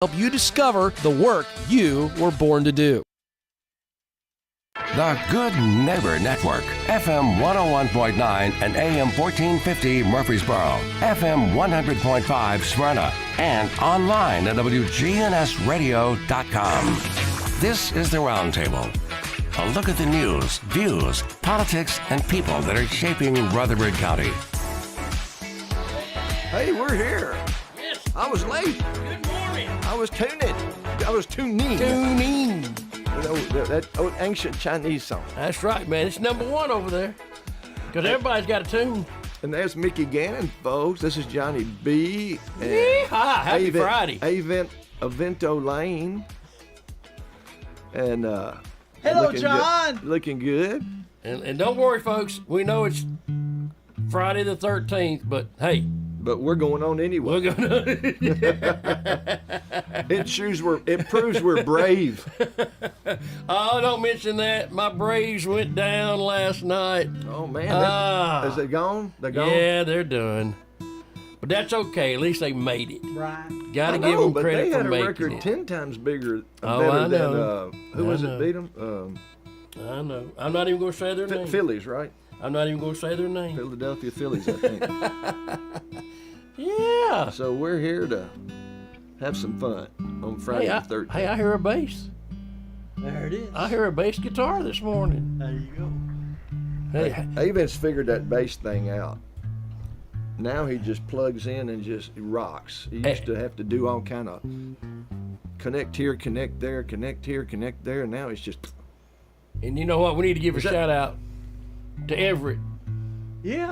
help you discover the work you were born to do. The Good Neighbor Network, FM 101.9 and AM 1450 Murfreesboro, FM 100.5 Smyrna, and online at WGNSradio.com. This is the Roundtable. A look at the news, views, politics, and people that are shaping Rutherford County. Hey, we're here. Yes. I was late. Good morning. I was tuning. That old ancient Chinese song. That's right, man. It's number one over there. Because everybody's got a tune. And there's Mickey Gannon, folks. This is Johnny B. And Yeehaw. Happy Friday. Avento Lane. And Hello, looking John. Good, looking good. And don't worry, folks. We know it's Friday the 13th, but hey. But we're going on anyway. We're going to... It proves we're brave. Oh, don't mention that. My Braves went down last night. Oh, man. Is they gone? They're gone? Yeah, they're done. But that's okay. At least they made it. Right. Got to give them credit for making it. They had a record 10 times better I know. than, who was know. it beat them? I know. I'm not even going to say their name. Phillies, right? I'm not even going to say their name. Philadelphia Phillies, I think. Yeah. So we're here to have some fun on Friday the 13th. Hey, I hear a bass. There it is. I hear a bass guitar this morning. There you go. Hey, Avent's figured that bass thing out. Now he just plugs in and just rocks. He used to have to do all kind of connect here, connect there, connect here, connect there, and now it's just... and you know what? We need to give a shout out to Everett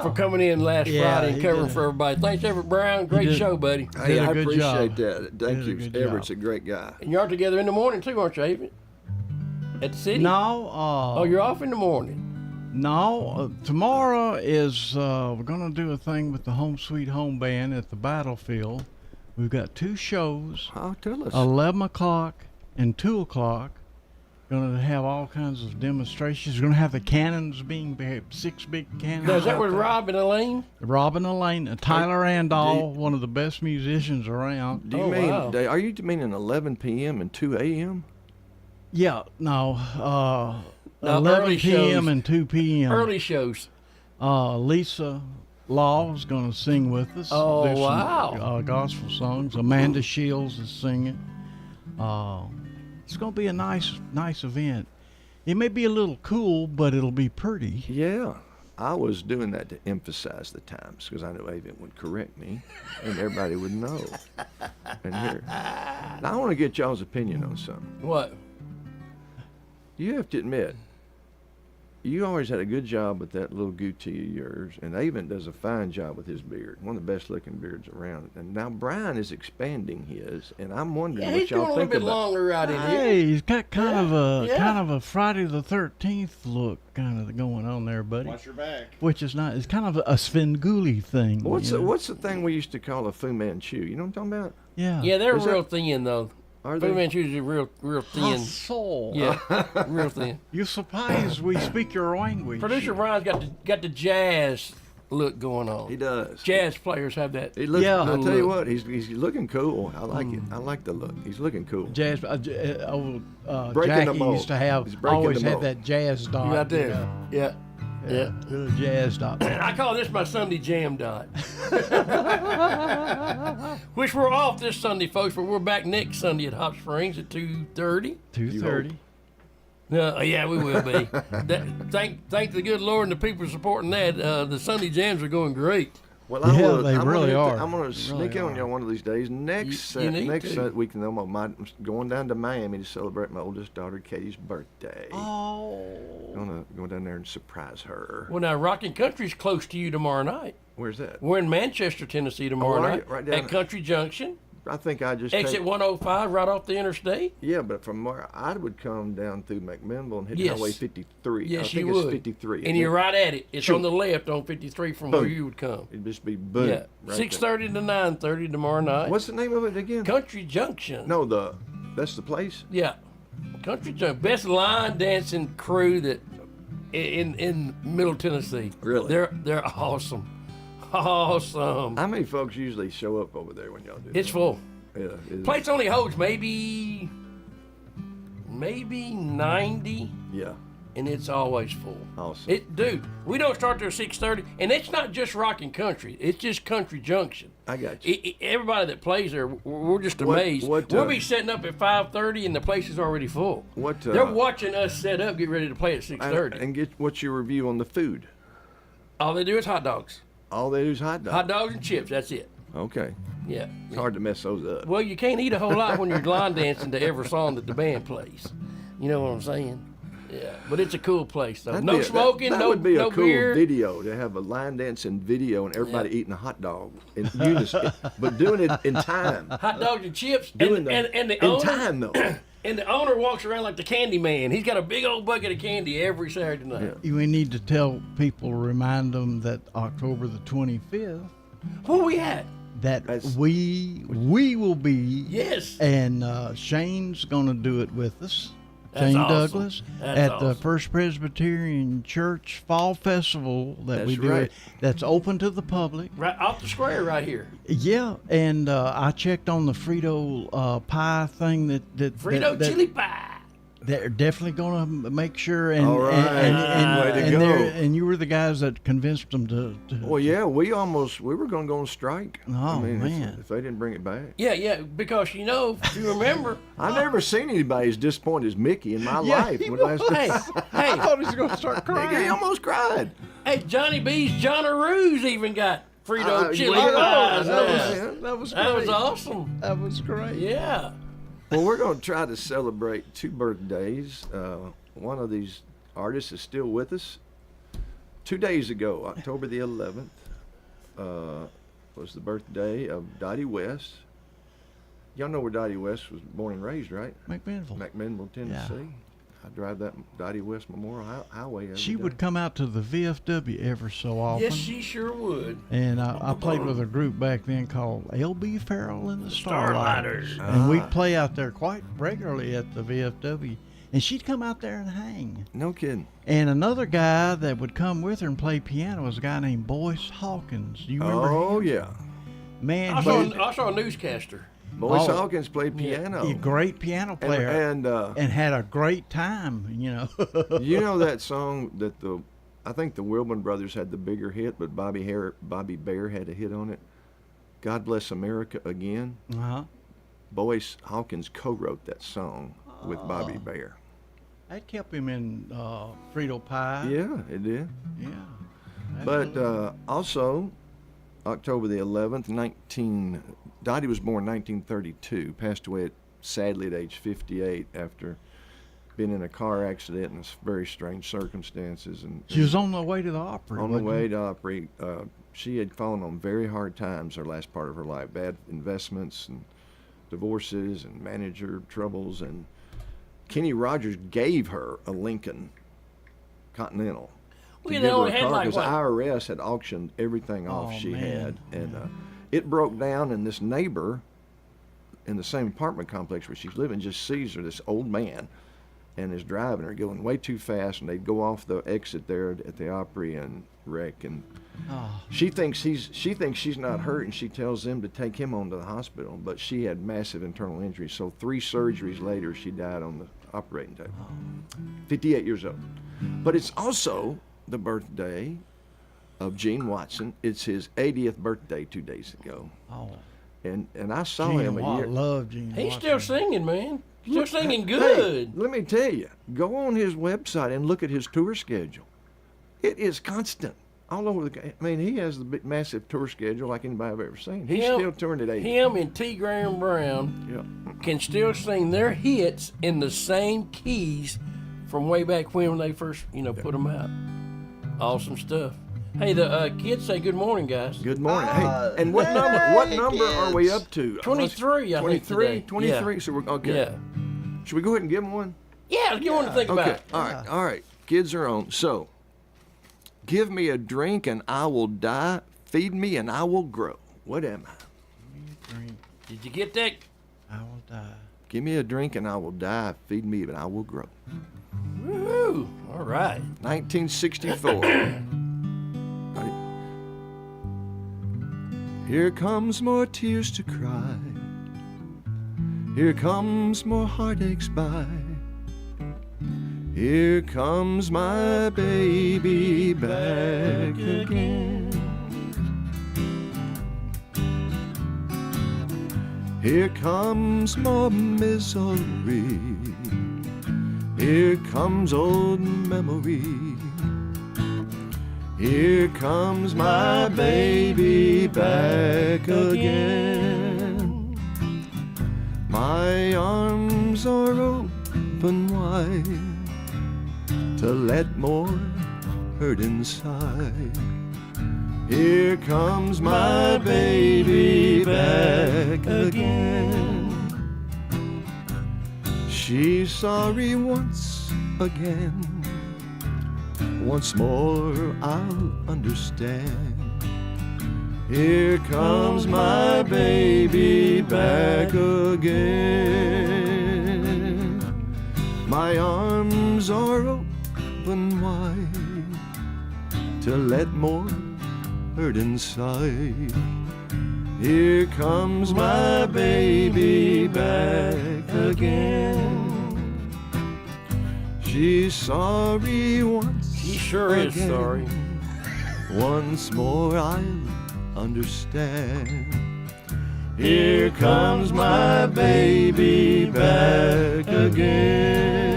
for coming in last Friday and covering for everybody. Thanks, Everett Brown. Great show, buddy. Hey, I good appreciate job. that. Thank you. Good Everett's job. a great guy. And you're together in the morning too, aren't you, Avett? At the city? No. Oh, you're off in the morning. No. Tomorrow is we're gonna do a thing with the Home Sweet Home Band at the Battlefield. We've got two shows. Oh, tell us. 11 o'clock and 2 o'clock. Going to have all kinds of demonstrations. We're going to have the cannons being 6 big cannons. Now, is that with Rob and Elaine? Robin Elaine, Tyler Randall, one of the best musicians around. Do you mean, are you meaning 11 p.m. and 2 a.m.? Yeah, no, No, 11 early p.m. shows. and 2 p.m. Early shows. Lisa Law is going to sing with us. Oh, There's wow. some, gospel songs. Amanda Shields is singing. It's going to be a nice event. It may be a little cool, but it'll be pretty. Yeah. I was doing that to emphasize the times because I knew Avent would correct me and everybody would know. And here. Now, I want to get y'all's opinion on something. What? You have to admit, you always had a good job with that little goatee of yours, and Avent does a fine job with his beard, one of the best looking beards around. And now Brian is expanding his, and I'm wondering what He's going y'all a little think bit about. longer right in here. Hey, he's got kind of a Friday the 13th look kind of going on there, buddy. Watch your back. Which is not. It's kind of a Svengoolie thing. What's you know? what's the thing we used to call a Fu Manchu? You know what I'm talking about? Yeah. Yeah, they're Is that- real thin, though. Are Fu they? Manchu's are real thin. Soul. Yeah, real thin. You're surprised we speak your language. Producer Ryan's got the jazz look going on. He does. Jazz players have that. He looks, Yeah. I'll tell you what, he's looking cool. I like it. I like the look. He's looking cool. Jazz. Breaking Jackie the mold. used to have He's breaking always the have mold. that jazz dot. Right there. you know. Yeah. Little jazz dot. I call this my Sunday jam dot. Which we're off this Sunday, folks, but we're back next Sunday at Hot Springs at 2:30. 2:30. Yeah, we will be. Thank the good Lord and the people supporting that. The Sunday jams are going great. Well, Yeah, they I'm really gonna, are. I'm going to They sneak really in on are. y'all one of these days. Next You need next to. weekend, I'm going down to Miami to celebrate my oldest daughter Katie's birthday. Oh. Gonna go down there and surprise her. Well, now, Rockin' Country's close to you tomorrow night. Where's that? We're in Manchester, Tennessee tomorrow are you? night Right down at Country Junction. I think I just Exit 105 right off the interstate. Yeah, but from where I would come down through McMinnville and hit Yes. Highway 53. Yes, I think you it's would. 53. And you're right at it. It's Sure. on the left on 53 from where Boom. you would come. It'd just be boom. Yeah, right 6:30 to 9:30 tomorrow night. there. What's the name of it again? Country Junction? No, that's the place. Yeah, Country Junction, best line dancing crew that in Middle Tennessee. Really? They're awesome, awesome. How many folks usually show up over there when y'all do? It's that? full. Place only holds maybe 90. Yeah. And it's always full. Awesome. Dude, we don't start there at 6:30, and it's not just rockin' country. It's just country junction. I got you. Everybody that plays there, we're just amazed. We'll be setting up at 5:30, and the place is already full. They're watching us set up, get ready to play at 6:30. And what's your review on the food? All they do is hot dogs. All they do is hot dogs? Hot dogs and chips, that's it. Okay. Yeah. It's hard to mess those up. Well, you can't eat a whole lot when you're line dancing to every song that the band plays. You know what I'm saying? Yeah, but it's a cool place though. No smoking, that no would be a no cool beer. video to have a line dancing video and everybody eating a hot dog in unison, but doing it in time. Hot dogs and chips. Doing and the in owner, time though. And the owner walks around like the candy man. He's got a big old bucket of candy every Saturday night. Yeah. We need to tell people, remind them that October the 25th. Where we at? We will be. Yes. And Shane's going to do it with us. That's Shane awesome. Douglas at the First Presbyterian Church Fall Festival that we do. Right. That's open to the public. Right off the square right here. Yeah, and I checked on the Frito pie thing that Frito chili pie. They're definitely going to make sure. And, all right. Way to go. And you were the guys that convinced them to Well, yeah, we were going to go on strike. Oh, man. If they didn't bring it back. Yeah, because if you remember. I've never seen anybody as disappointed as Mickey in my life. Hey, I thought he was going to start crying. He almost cried. Hey, Johnny B's Johnaroos even got Frito chili well, pies. That was great. That was awesome. That was great. Yeah. Well, we're going to try to celebrate 2 birthdays. One of these artists is still with us. 2 days ago, October the 11th, was the birthday of Dottie West. Y'all know where Dottie West was born and raised, right? McMinnville, Tennessee. Yeah. I drive that Dottie West Memorial Highway every She day. would come out to the VFW ever so often. Yes, she sure would. And I played with a group back then called L.B. Farrell and the Starlighters. Starlighters. And we'd play out there quite regularly at the VFW. And she'd come out there and hang. No kidding. And another guy that would come with her and play piano was a guy named Boyce Hawkins. Do you remember Oh, him? yeah. Man, I saw a newscaster. Boyce Hawkins played piano. A great piano player. And had a great time, You know that song that I think the Wilburn brothers had the bigger hit, but Bobby Bear had a hit on it. God Bless America Again. Uh-huh. Boyce Hawkins co-wrote that song with Bobby Bear. That kept him in Frito pie. Yeah, it did. Yeah. But also, October the 11th, Dottie was born in 1932, passed away sadly at age 58 after being in a car accident in very strange circumstances. And she was on the way to the Opry. On the way to Opry. She had fallen on very hard times her last part of her life, bad investments and divorces and manager troubles, and Kenny Rogers gave her a Lincoln Continental. Well, you know, it had like because the IRS had auctioned everything off she had, and it broke down, and this neighbor in the same apartment complex where she's living just sees her, this old man, and is driving her going way too fast, and they'd go off the exit there at the Opry and wreck, and she thinks she's not hurt, and she tells them to take him on to the hospital, but she had massive internal injuries, so 3 surgeries later she died on the operating table. 58 years old. But it's also the birthday of Gene Watson. It's his 80th birthday 2 days ago. Oh. And I saw him a year. I love Gene He's Watson. still singing, man. Still singing good. Hey, let me tell you, go on his website and look at his tour schedule. It is constant. All over the. I mean, he has the big, massive tour schedule like anybody I've ever seen. He's still touring at 80. Him and T. Graham Brown can still sing their hits in the same keys from way back when they first, put them out. Awesome stuff. Hey, the kids say good morning, guys. Good morning. Hey, and what number are we up to? 23, I think. 23? 23? Yeah. So we're okay. Yeah. Should we go ahead and give them one? Yeah, let's get one to think about. Okay. All right. Kids are on. So, give me a drink and I will die. Feed me and I will grow. What am I? Did you get that? I will die. Give me a drink and I will die. Feed me and I will grow. Woo! All right. 1964. Here comes more tears to cry. Here comes more heartaches by. Here comes my baby back again. Here comes more misery. Here comes old memory. Here comes my baby back again. My arms are open wide to let more hurt inside. Here comes my baby back again. She's sorry once again. Once more I'll understand. Here comes my baby back again. My arms are open wide to let more hurt inside. Here comes my baby back again. She's sorry once She sure is again. sorry. Once more I'll understand. Here comes my baby back again.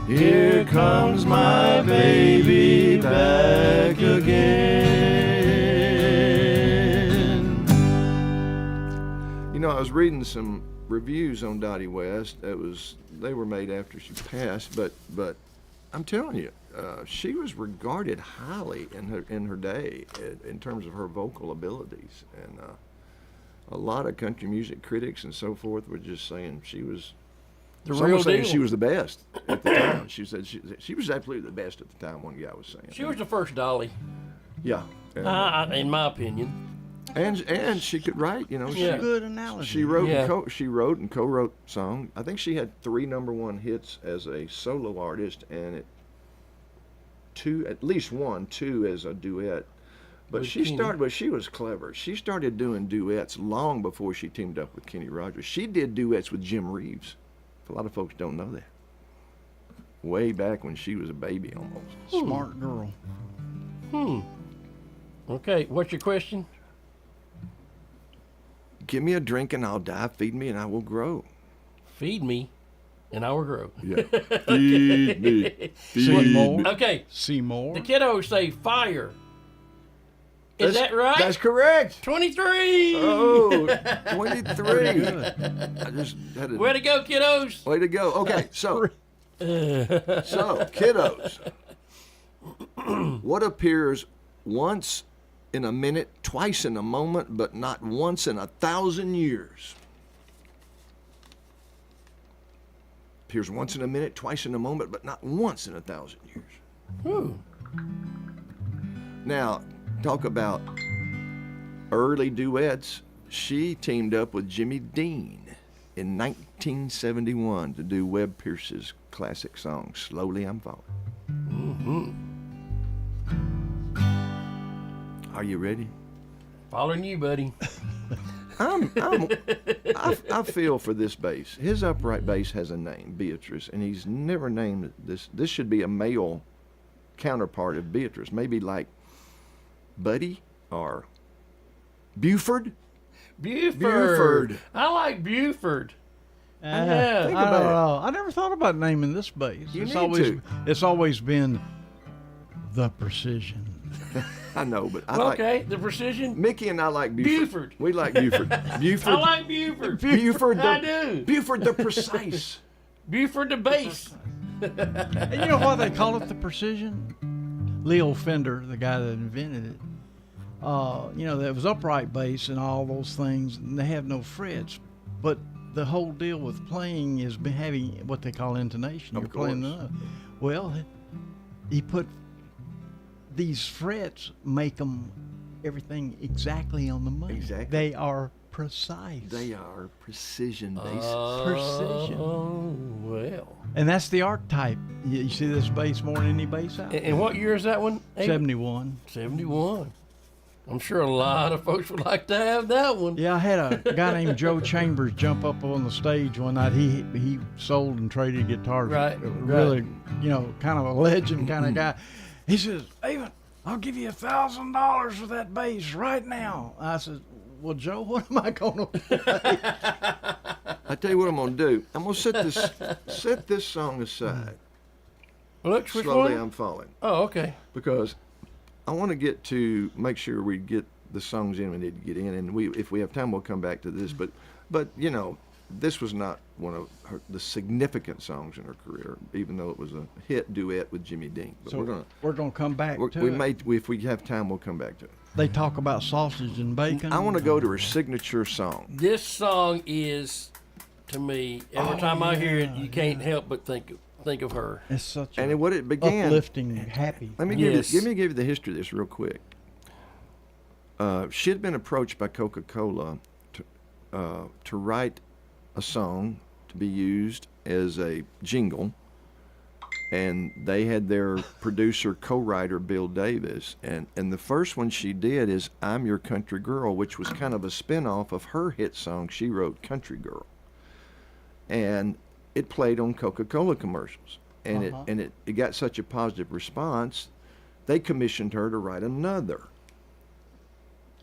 Here comes my baby back again. You know, I was reading some reviews on Dottie West. They were made after she passed, but I'm telling you, she was regarded highly in her day in terms of her vocal abilities, and a lot of country music critics and so forth were just saying she was. Some real were saying deal. she was the best at the time. She said she was absolutely the best at the time. One guy was saying She was the first Dolly, yeah, and, in my opinion. and she could write. You know, Yeah. Good analogy. She wrote Yeah. she wrote and co-wrote songs. I think she had 3 #1 hits as a solo artist, and at least 2 as a duet. But With she Kenny. started. But she was clever. She started doing duets long before she teamed up with Kenny Rogers. She did duets with Jim Reeves. A lot of folks don't know that. Way back when she was a baby almost. Smart girl. Okay, what's your question? Give me a drink and I'll die. Feed me and I will grow. Feed me, and I will grow. Yeah. Feed me. Seymour. Okay, Seymour. the kiddos say fire. Is that right? That's correct. 23. Oh, 23. I just had Way to go, kiddos. Way to go. Okay, so kiddos. What appears once in a minute, twice in a moment, but not once in 1,000 years? Appears once in a minute, twice in a moment, but not once in 1,000 years. Ooh. Now, talk about early duets. She teamed up with Jimmy Dean in 1971 to do Webb Pierce's classic song, Slowly I'm Falling. Are you ready? Following you, buddy. I feel for this bass. His upright bass has a name, Beatrice, and he's never named this. This should be a male counterpart of Beatrice, maybe like Buddy or Buford. Buford. I like Buford. Yeah. Think I about don't it. know. I never thought about naming this bass. You it's need always to. it's always been the Precision. I know, but I Okay, like the precision. Mickey and I like Buford. Buford. We like Buford. Buford. I like Buford. Buford. I do. Buford the precise. Buford the bass. And you know why they call it the Precision? Leo Fender, the guy that invented it, there was upright bass and all those things, and they have no frets. But the whole deal with playing is having what they call intonation. Of You're playing the course. note. Well, he put these frets, make them everything exactly on the money. Exactly. They are precise. They are precision bases. Precision. Oh, well. And that's the archetype. You see this bass more than any bass out. And what year is that one? 71. 71. I'm sure a lot of folks would like to have that one. Yeah, I had a guy named Joe Chambers jump up on the stage one night. He sold and traded guitars. Right, Really, kind of a legend kind of guy. He says, "Avon, I'll give you $1,000 for that bass right now." I said, "Well, Joe, what am I gonna play?" I tell you what I'm gonna do. I'm gonna set this song aside. Which Slowly, one? I'm falling Oh, okay. because I want to make sure we get the songs in we need to get in, and if we have time, we'll come back to this. But this was not one of the significant songs in her career, even though it was a hit duet with Jimmy Dean. But So we're gonna come back to it. If we have time, we'll come back to it. They talk about sausage and bacon. I want to go to her signature song. This song is, to me, every time I hear it, you can't help but think of her. It's such And what it began, uplifting, happy. let me give you the history of this real quick. She had been approached by Coca-Cola to write a song to be used as a jingle, and they had their producer co-writer Bill Davis, and the first one she did is "I'm Your Country Girl," which was kind of a spin-off of her hit song she wrote, "Country Girl," and it played on Coca-Cola commercials, and it got such a positive response, they commissioned her to write another.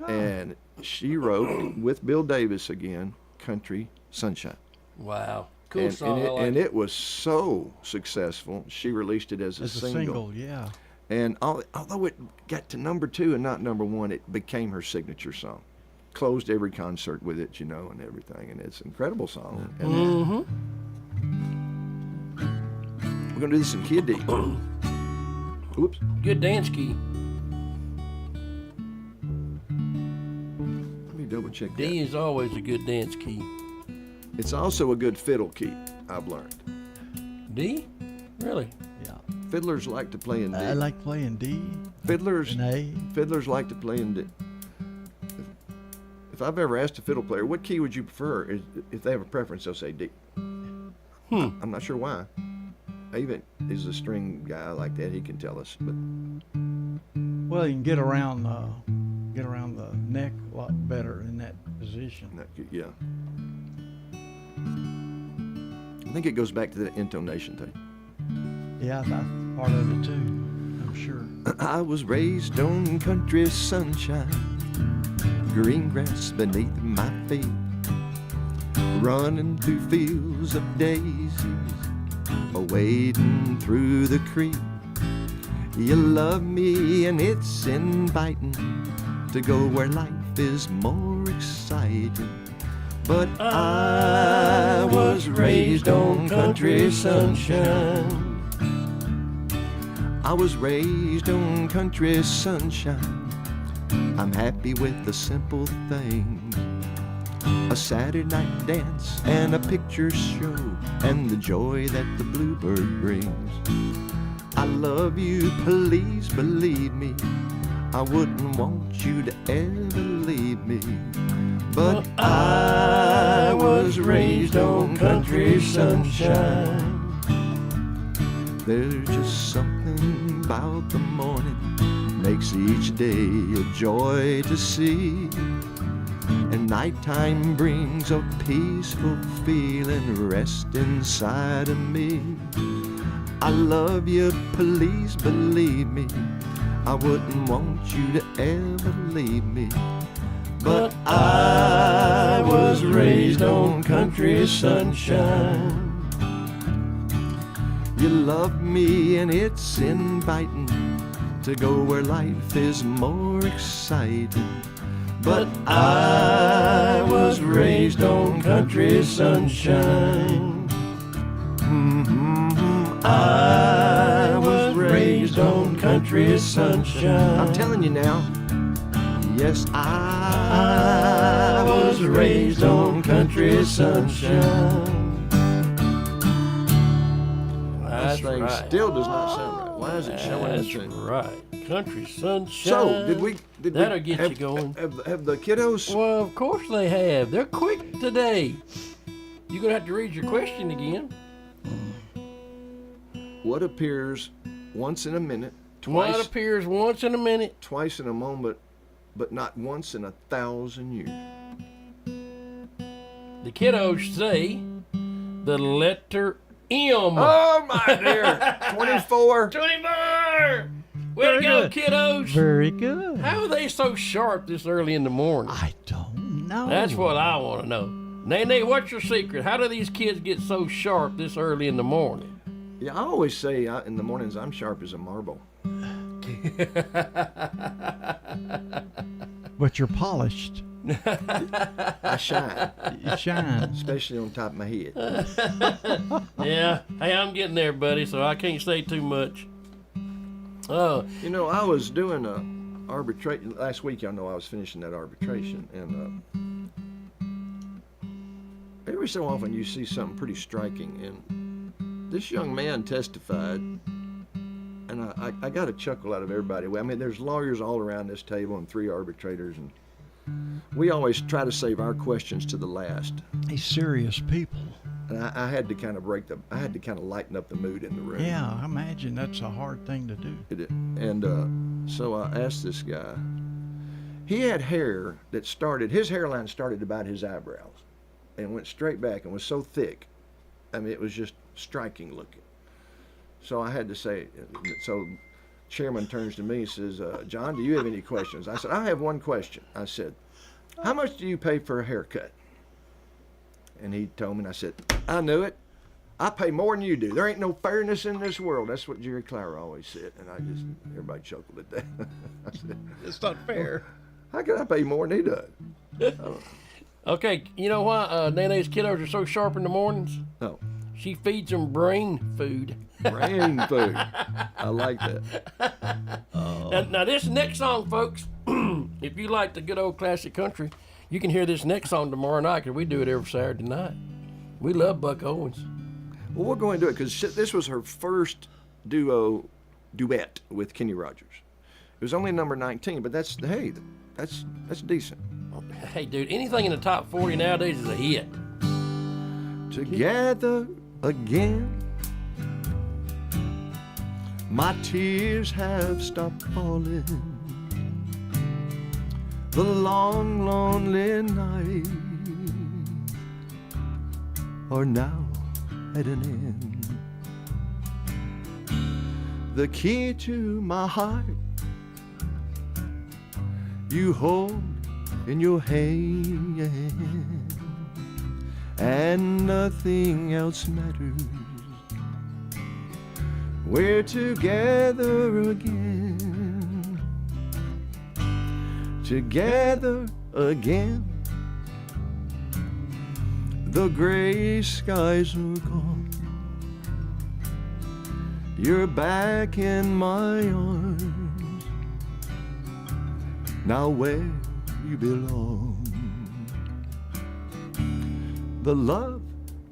And she wrote, with Bill Davis again, "Country Sunshine." Wow. Cool song. And it was so successful, she released it as a single. Yeah. And although it got to number 2 and not number 1, it became her signature song. Closed every concert with it, and everything. And it's an incredible song. And we're going to do this in key of D. Oops. Good dance key. Let me double check that. D is always a good dance key. It's also a good fiddle key, I've learned. D? Really? Yeah. Fiddlers like to play in D. I like playing D. Fiddlers And A. Fiddlers like to play in D. If I've ever asked a fiddle player, what key would you prefer? If they have a preference, they'll say D. I'm not sure why. Even is a string guy like that, he can tell us. But Well, you can get around the neck a lot better in that position. yeah. I think it goes back to the intonation thing. Yeah, that's part of it too. I'm sure. I was raised on country sunshine, green grass beneath my feet, running through fields of daisies, wading through the creek. You love me and it's inviting to go where life is more exciting. But I was raised on country sunshine. I was raised on country sunshine. I'm happy with the simple things. A Saturday night dance and a picture show and the joy that the bluebird brings. I love you, please believe me. I wouldn't want you to ever leave me. But I was raised on country sunshine. There's just something about the morning makes each day a joy to see. And nighttime brings a peaceful feeling rest inside of me. I love you, please believe me. I wouldn't want you to ever leave me. But I was raised on country sunshine. You love me and it's inviting to go where life is more exciting. But I was raised on country sunshine. I was raised on country sunshine. I'm telling you now. Yes, I was raised on country sunshine. That's This thing right. still does not sound right. Why is it showing the That's thing? right. Country sunshine. So, did we That'll get you going. Have the kiddos? Well, of course they have. They're quick today. You're going to have to read your question again. What appears once in a minute, What appears once in a minute, twice in a moment, but not once in 1,000 years. The kiddos say the letter M. Oh my dear! 24. 24! Way Very to go, good. kiddos! Very good. How are they so sharp this early in the morning? I don't know. That's what I want to know. Nene, what's your secret? How do these kids get so sharp this early in the morning? Yeah, I always say in the mornings I'm sharp as a marble. But you're polished. I shine, You shine. especially on top of my head. Yeah. Hey, I'm getting there, buddy, so I can't say too much. Oh, You know, I was doing a arbitration last week. I know I was finishing that arbitration, and every so often you see something pretty striking. And this young man testified, and I got a chuckle out of everybody. I mean, there's lawyers all around this table and 3 arbitrators, and we always try to save our questions to the last. These serious people. And I had to kind of I had to kind of lighten up the mood in the room. Yeah, I imagine that's a hard thing to do. And so I asked this guy. He had hair that his hairline started about his eyebrows and went straight back and was so thick. I mean, it was just striking looking. So I had to say, so chairman turns to me and says, John, do you have any questions? I said, I have one question. I said, how much do you pay for a haircut? And he told me, and I said, I knew it. I pay more than you do. There ain't no fairness in this world. That's what Jerry Clower always said. And everybody chuckled at that. I said, It's not fair. how can I pay more than he does? okay. You know why Nene's kiddos are so sharp in the mornings? No, She feeds them brain food. brain food. I like that. Now, this next song, folks, if you like the good old classic country, you can hear this next song tomorrow night because we do it every Saturday night. We love Buck Owens. Well, we're going to do it because this was her first duet with Kenny Rogers. It was only number 19, but that's decent. Hey, dude, anything in the top 40 nowadays is a hit. Together again, my tears have stopped falling. The long, lonely nights are now at an end. The key to my heart you hold in your hand, and nothing else matters. We're together again. Together again. The gray skies are gone. You're back in my arms. Now where you belong. The love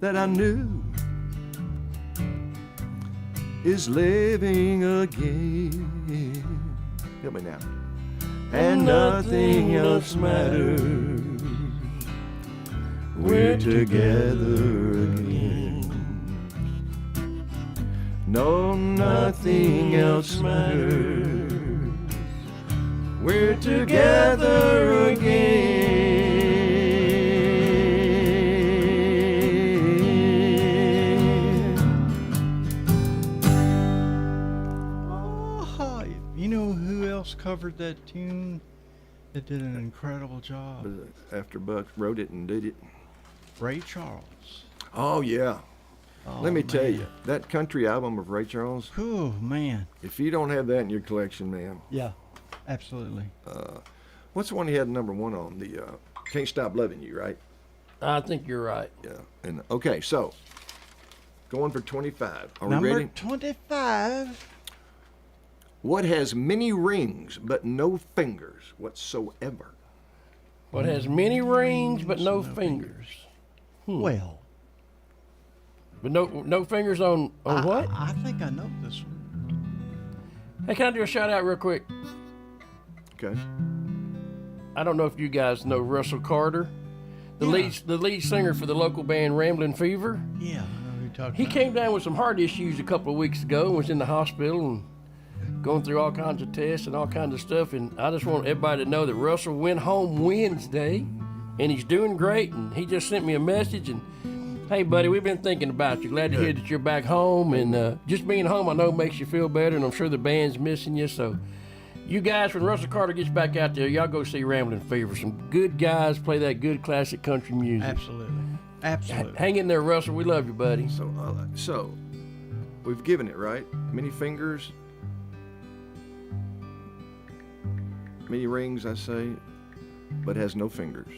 that I knew is living again. Help me now. And nothing else matters. We're together again. No, nothing else matters. We're together again. Oh, you know who else covered that tune that did an incredible job? After Buck wrote it and did it. Ray Charles. Oh, yeah. Oh, Let me tell man. you, that country album of Ray Charles, Oh, man. if you don't have that in your collection, man, Yeah, absolutely. what's the one he had number 1 on? The Can't Stop Loving You, right? I think you're right. Yeah. And okay, so going for 25. Are we Number ready? 25. What has many rings but no fingers whatsoever? What has many rings but no fingers? Well, But no fingers on what? I think I know this one. Hey, can I do a shout out real quick? Okay. I don't know if you guys know Russell Carter, the lead singer for the local band Ramblin' Fever. Yeah, I know who you're talking He about. came down with some heart issues a couple of weeks ago and was in the hospital, and going through all kinds of tests and all kinds of stuff. And I just want everybody to know that Russell went home Wednesday, and he's doing great. And he just sent me a message. And hey, buddy, we've been thinking about you. Glad to hear that you're back home. And just being home, I know makes you feel better. And I'm sure the band's missing you. So you guys, when Russell Carter gets back out there, y'all go see Ramblin' Fever. Some good guys play that good classic country music. Absolutely. Hang in there, Russell. We love you, buddy. So we've given it, right? Many fingers, many rings, I say, but has no fingers.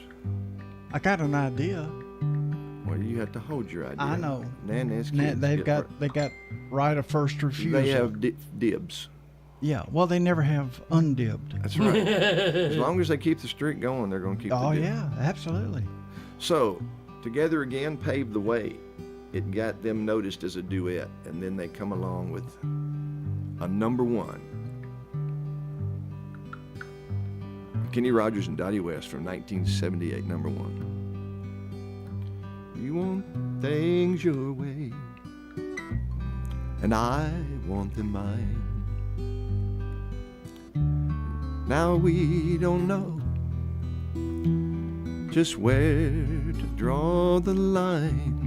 I got an idea. Well, you have to hold your idea. I know. They got right of first refusal. They have dibs. Yeah, well, they never have undibbed. That's right. As long as they keep the streak going, they're going to keep the dib. Yeah, absolutely. So, Together Again paved the way. It got them noticed as a duet, and then they come along with a number one. Kenny Rogers and Dottie West from 1978, number one. You want things your way, and I want them mine. Now we don't know just where to draw the line.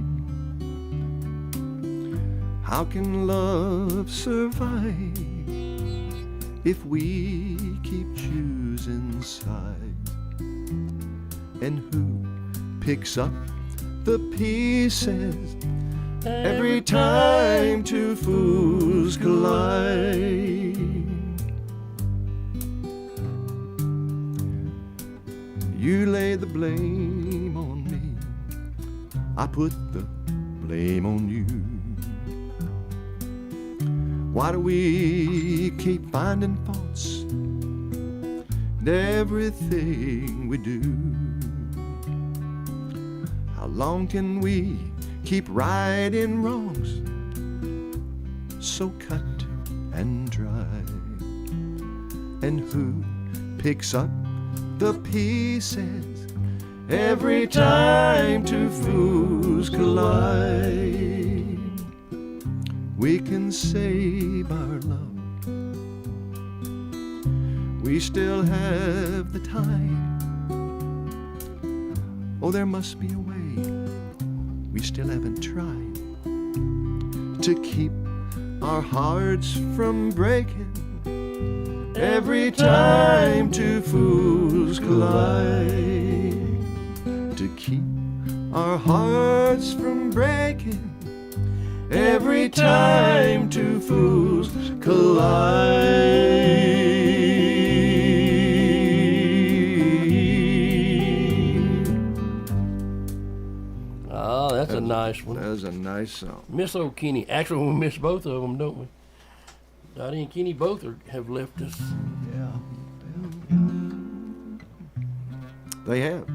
How can love survive if we keep choosing sides? And who picks up the pieces every time two fools collide? You lay the blame on me, I put the blame on you. Why do we keep finding faults in everything we do? How long can we keep righting wrongs so cut and dry? And who picks up the pieces every time two fools collide? We can save our love, we still have the time. Oh, there must be a way we still haven't tried to keep our hearts from breaking every time two fools collide. To keep our hearts from breaking every time two fools collide. Oh, that's a nice one. That was a nice song. Miss old Kenny. Actually, we miss both of them, don't we? Dottie and Kenny both have left us. Yeah. They have.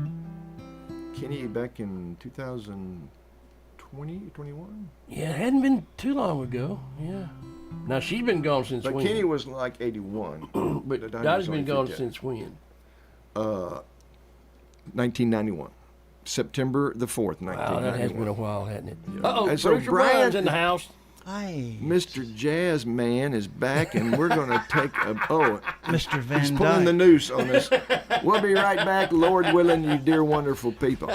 Kenny back in 2020, 21? Yeah, it hadn't been too long ago. Yeah. Now, she's been gone since But when? Kenny was like 81. But Dottie's Dottie's only been gone 50. since when? 1991. September the 4th, 1991. Wow, that has been a while, hasn't it? Yeah. Uh-oh, And so Bruce Bryan's in the house. Hi, Mr. Jazz Man is back, and we're going to take a... Oh, Mr. Van he's pulling the Dyke. noose on us. We'll be right back, Lord willing, you dear wonderful people.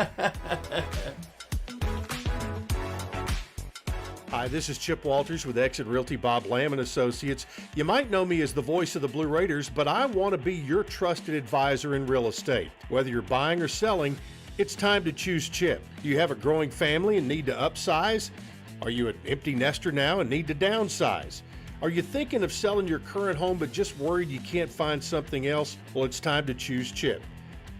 Hi, this is Chip Walters with Exit Realty Bob Lamb & Associates. You might know me as the voice of the Blue Raiders, but I want to be your trusted advisor in real estate. Whether you're buying or selling, it's time to choose Chip. Do you have a growing family and need to upsize? Are you an empty nester now and need to downsize? Are you thinking of selling your current home but just worried you can't find something else? Well, it's time to choose Chip.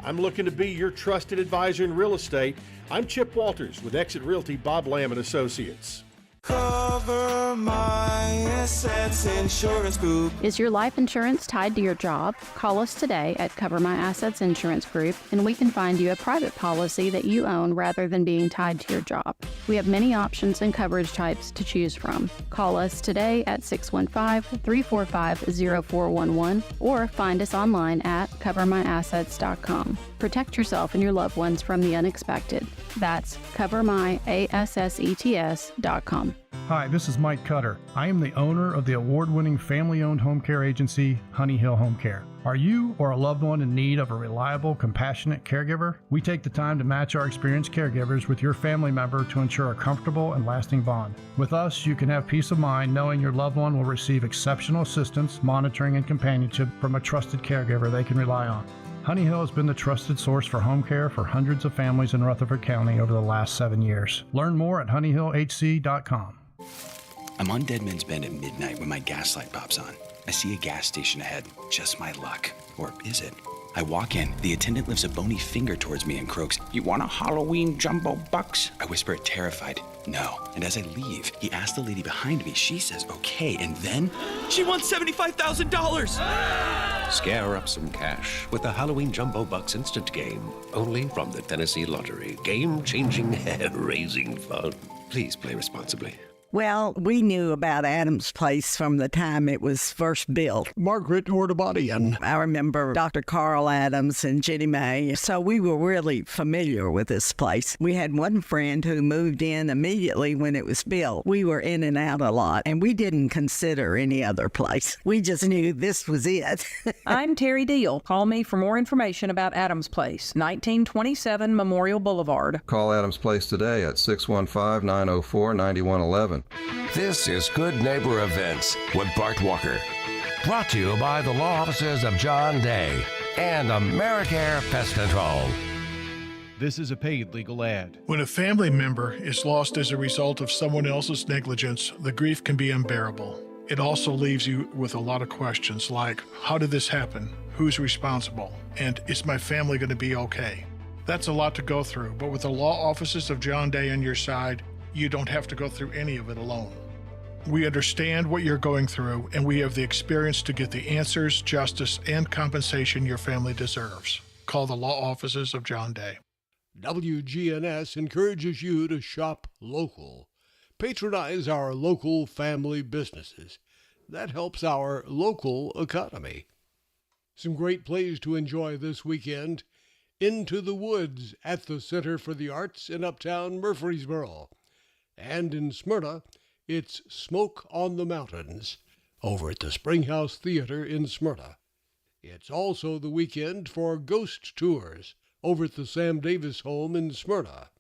I'm looking to be your trusted advisor in real estate. I'm Chip Walters with Exit Realty Bob Lamb & Associates. Cover My Assets Insurance Group. Is your life insurance tied to your job? Call us today at Cover My Assets Insurance Group, and we can find you a private policy that you own rather than being tied to your job. We have many options and coverage types to choose from. Call us today at 615-345-0411 or find us online at covermyassets.com. Protect yourself and your loved ones from the unexpected. That's covermyassets.com. Hi, this is Mike Cutter. I am the owner of the award-winning family-owned home care agency, Honey Hill Home Care. Are you or a loved one in need of a reliable, compassionate caregiver? We take the time to match our experienced caregivers with your family member to ensure a comfortable and lasting bond. With us, you can have peace of mind knowing your loved one will receive exceptional assistance, monitoring, and companionship from a trusted caregiver they can rely on. Honey Hill has been the trusted source for home care for hundreds of families in Rutherford County over the last 7 years. Learn more at honeyhillhc.com. I'm on Deadman's Bend at midnight when my gas light pops on. I see a gas station ahead. Just my luck. Or is it? I walk in. The attendant lifts a bony finger towards me and croaks, "You want a Halloween jumbo bucks?" I whisper it terrified, "No." And as I leave, he asks the lady behind me. She says, "Okay." And then, she wants $75,000! Scare up some cash with the Halloween Jumbo Bucks instant game. Only from the Tennessee Lottery. Game-changing, hair-raising fun. Please play responsibly. Well, we knew about Adams Place from the time it was first built. Margaret Ordubadian. I remember Dr. Carl Adams and Jenny May, so we were really familiar with this place. We had one friend who moved in immediately when it was built. We were in and out a lot, and we didn't consider any other place. We just knew this was it. I'm Terry Deal. Call me for more information about Adams Place, 1927 Memorial Boulevard. Call Adams Place today at 615-904-9111. This is Good Neighbor Events with Bart Walker. Brought to you by the law offices of John Day and AmeriCare Pest Control. This is a paid legal ad. When a family member is lost as a result of someone else's negligence, the grief can be unbearable. It also leaves you with a lot of questions like, how did this happen? Who's responsible? And is my family going to be okay? That's a lot to go through, but with the law offices of John Day on your side, you don't have to go through any of it alone. We understand what you're going through, and we have the experience to get the answers, justice, and compensation your family deserves. Call the law offices of John Day. WGNS encourages you to shop local. Patronize our local family businesses. That helps our local economy. Some great plays to enjoy this weekend. Into the Woods at the Center for the Arts in Uptown Murfreesboro. And in Smyrna, it's Smoke on the Mountains over at the Springhouse Theater in Smyrna. It's also the weekend for ghost tours over at the Sam Davis Home in Smyrna.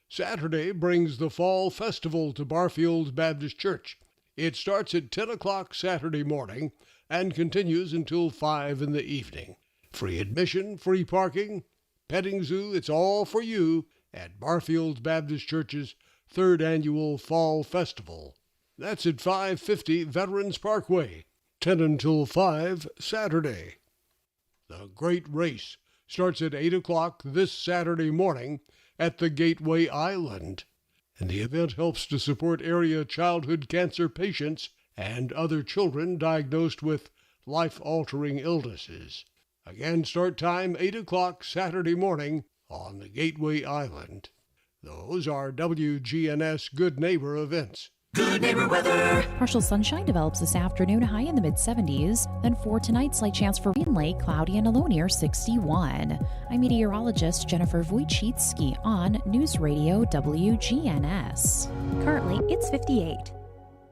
Saturday brings the Fall Festival to Barfield Baptist Church. It starts at 10 o'clock Saturday morning and continues until 5 in the evening. Free admission, free parking, petting zoo, it's all for you at Barfield Baptist Church's Third Annual Fall Festival. That's at 550 Veterans Parkway, 10 until 5 Saturday. The Great Race starts at 8 o'clock this Saturday morning at the Gateway Island, and the event helps to support area childhood cancer patients and other children diagnosed with life-altering illnesses. Again, start time 8 o'clock Saturday morning on the Gateway Island. Those are WGNS Good Neighbor events. Good neighbor weather. Partial sunshine develops this afternoon, high in the mid-70s. Then for tonight, slight chance for rain late, cloudy and a low near 61. I'm meteorologist Jennifer Wojcicki on News Radio WGNS. Currently, it's 58.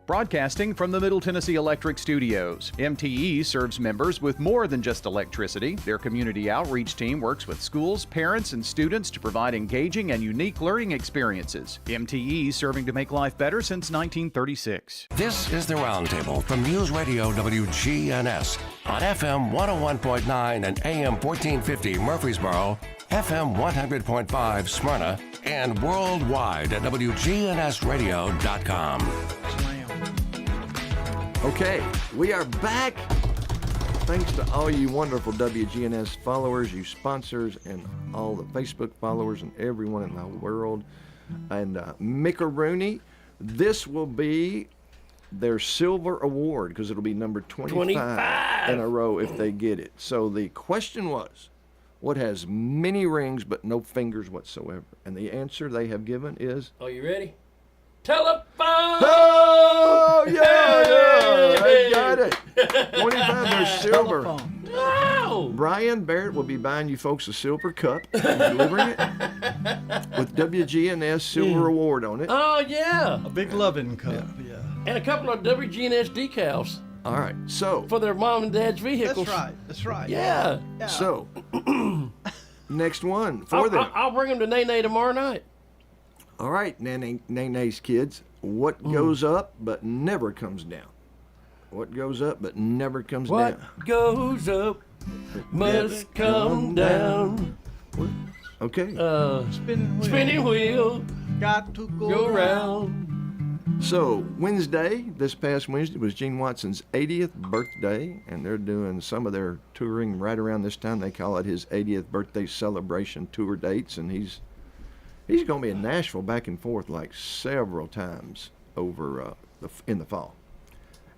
Broadcasting from the Middle Tennessee Electric Studios, MTE serves members with more than just electricity. Their community outreach team works with schools, parents, and students to provide engaging and unique learning experiences. MTE serving to make life better since 1936. This is the Roundtable from News Radio WGNS on FM 101.9 and AM 1450 Murfreesboro, FM 100.5 Smyrna, and worldwide at WGNSradio.com. Okay, we are back. Thanks to all you wonderful WGNS followers, you sponsors, and all the Facebook followers and everyone in the world. And Macaroni, this will be their silver award because it'll be number 25 in a row if they get it. So the question was, what has many rings but no fingers whatsoever? And the answer they have given is... Are you ready? Telephone! Oh, yeah, they got it. 25, they're silver. Wow! Brian Barrett will be buying you folks a silver cup and delivering it with WGNS silver award on it. Oh, yeah. A big loving cup, yeah. And a couple of WGNS decals. All right, so. For their mom and dad's vehicles. That's right. Yeah. So, next one for them. I'll bring them to Nene tomorrow night. All right, Nene's kids. What goes up but never comes down? What goes up but never comes down? What goes up must come down. Okay. Spinning wheel. Got to go round. So, this past Wednesday, was Gene Watson's 80th birthday, and they're doing some of their touring right around this time. They call it his 80th birthday celebration tour dates, and he's going to be in Nashville back and forth like several times over in the fall.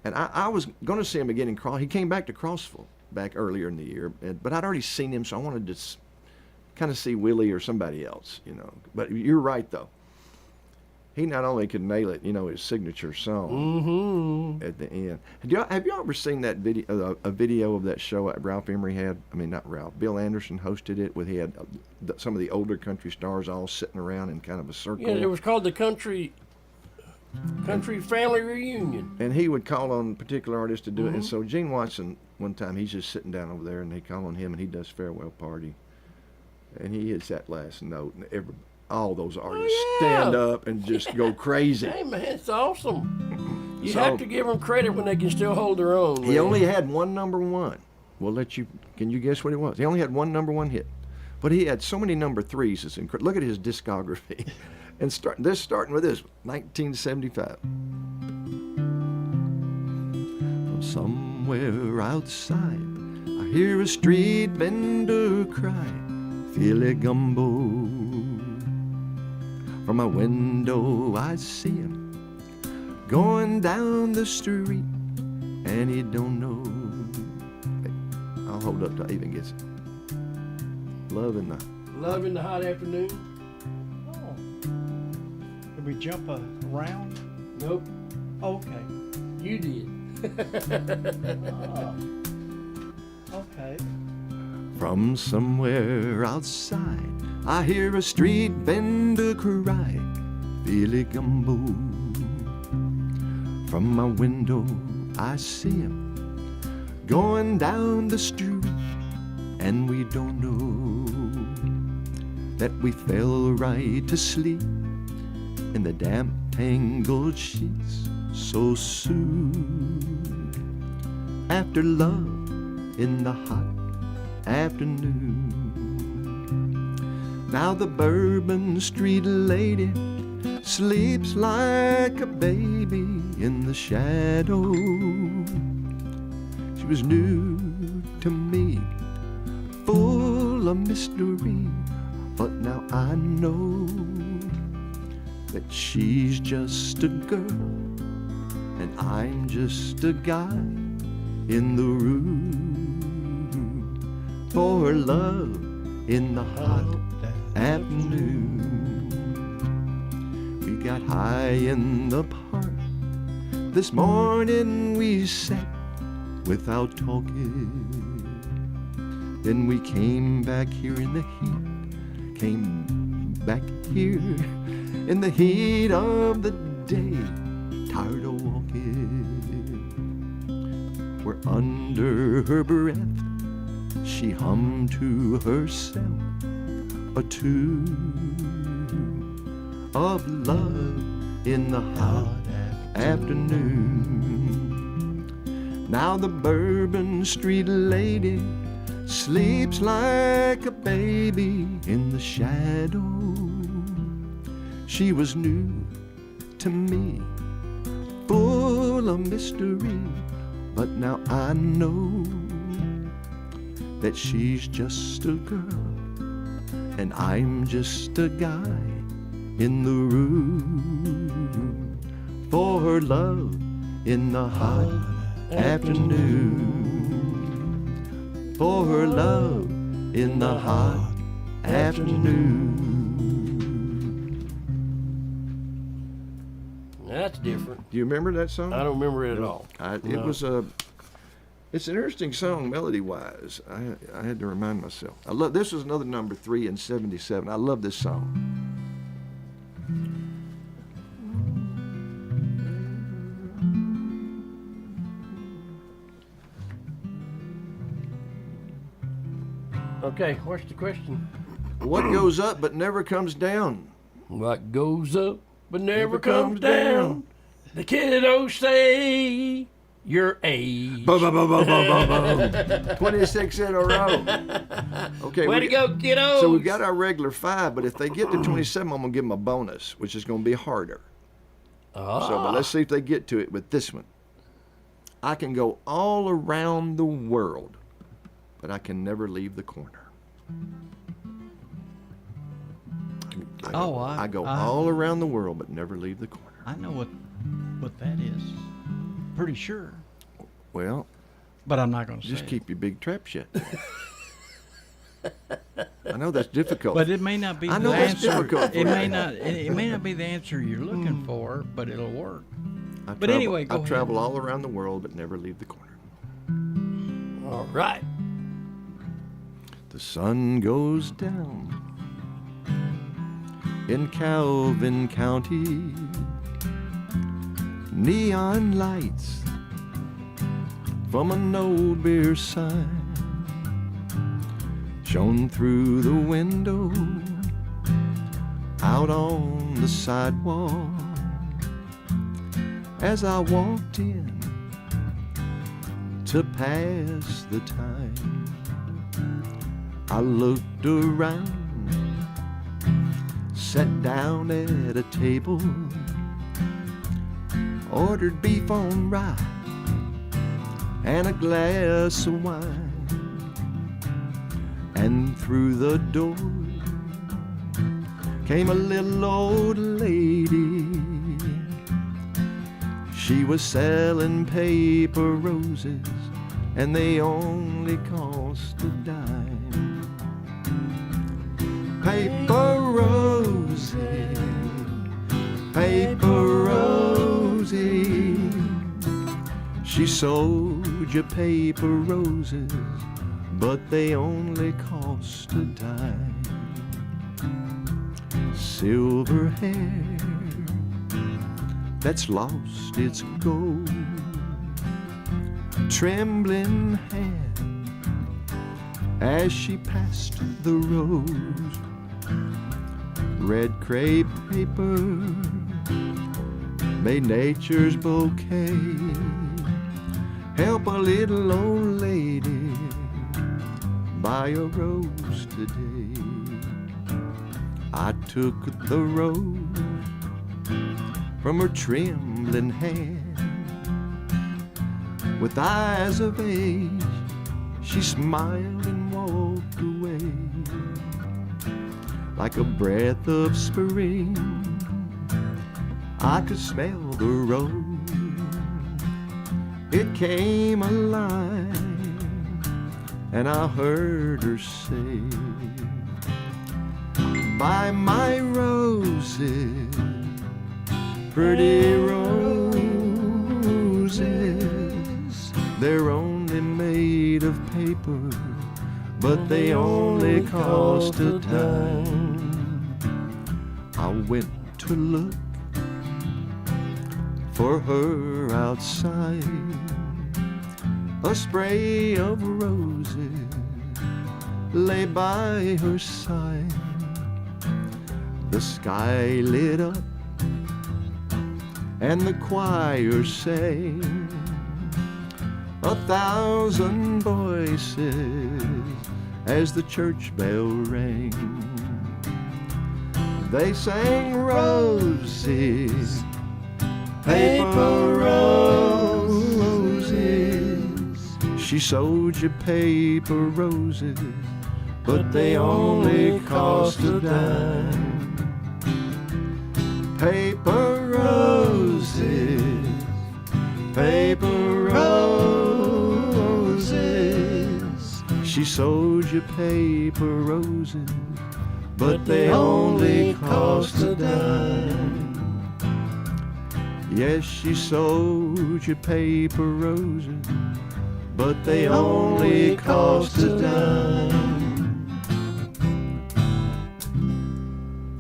And I was going to see him again in Cross. He came back to Crossville back earlier in the year, but I'd already seen him, so I wanted to kind of see Willie or somebody else, But you're right, though. He not only could nail it, his signature song at the end. Have you ever seen that video, a video of that show that Ralph Emery had? I mean, not Ralph. Bill Anderson hosted it. He had some of the older country stars all sitting around in kind of a circle. Yeah, it was called the Country Family Reunion. And he would call on particular artists to do it. And so Gene Watson, one time, he's just sitting down over there, and they call on him, and he does Farewell Party. And he hits that last note, and all those artists stand up and just go crazy. Hey, man, it's awesome. You have to give them credit when they can still hold their own. He only had one number one. Can you guess what it was? He only had one number one hit. But he had so many number threes. It's incredible. Look at his discography. And starting with this, 1975. From somewhere outside, I hear a street vendor cry, "Philly Gumbo." From my window I see him going down the street, and he don't know. I'll hold up till I even gets it. Love in the hot afternoon. Oh. Did we jump around? Nope. Okay. You did. Okay. From somewhere outside, I hear a street vendor cry, "Philly Gumbo." From my window I see him going down the street, and we don't know that we fell right to sleep in the damp tangled sheets so soon. After love in the hot afternoon. Now the Bourbon Street lady sleeps like a baby in the shadow. She was new to me, full of mystery, but now I know that she's just a girl and I'm just a guy in the room for love in the hot afternoon. We got high in the park. This morning we sat without talking. Then we came back here in the heat. Came back here in the heat of the day. Tired of walking. We're under her breath. She hummed to herself a tune of love in the hot afternoon. Now the Bourbon Street lady sleeps like a baby in the shadow. She was new to me, full of mystery, but now I know that she's just a girl and I'm just a guy in the room for her love in the hot afternoon. For her love in the hot afternoon. That's different. Do you remember that song? I don't remember it at all. It was a It's an interesting song, melody-wise. I had to remind myself. I love this. Was another number 3 in '77. I love this song. Okay, what's the question? What goes up but never comes down? What goes up but never comes down? The kiddos say your age. 26 in a row. Okay. Way to go, kiddos. So we've got our regular 5, but if they get to 27, I'm going to give them a bonus, which is going to be harder. But let's see if they get to it with this one. I can go all around the world, but I can never leave the corner. I go all around the world, but never leave the corner. I know what that is. Pretty sure. Well, but I'm not going to say. Just keep your big trap shut. I know that's difficult. But it may not be. I know that's difficult. It may not be the answer you're looking for, but it'll work. Anyway, go ahead. I travel all around the world, but never leave the corner. All right. The sun goes down in Calvin County. Neon lights from an old beer sign shone through the window out on the sidewalk. As I walked in to pass the time, I looked around, sat down at a table, ordered beef on rye and a glass of wine. And through the door came a little old lady. She was selling paper roses, and they only cost a dime. Paper roses, paper roses. She sold you paper roses, but they only cost a dime. Silver hair that's lost its gold, trembling hand as she passed the rose. Red crepe paper made nature's bouquet. Help a little old lady buy a rose today. I took the rose from her trembling hand. With eyes of age, she smiled and walked away. Like a breath of spring, I could smell the rose. It came alive, and I heard her say, buy my roses, pretty roses. They're only made of paper, but they only cost a dime. I went to look for her outside. A spray of roses lay by her side. The sky lit up and the choir sang. 1,000 voices as the church bell rang. They sang roses, paper roses. She sold you paper roses, but they only cost a dime. Paper roses, paper roses. She sold you paper roses, but they only cost a dime. Yes, she sold you paper roses, but they only cost a dime.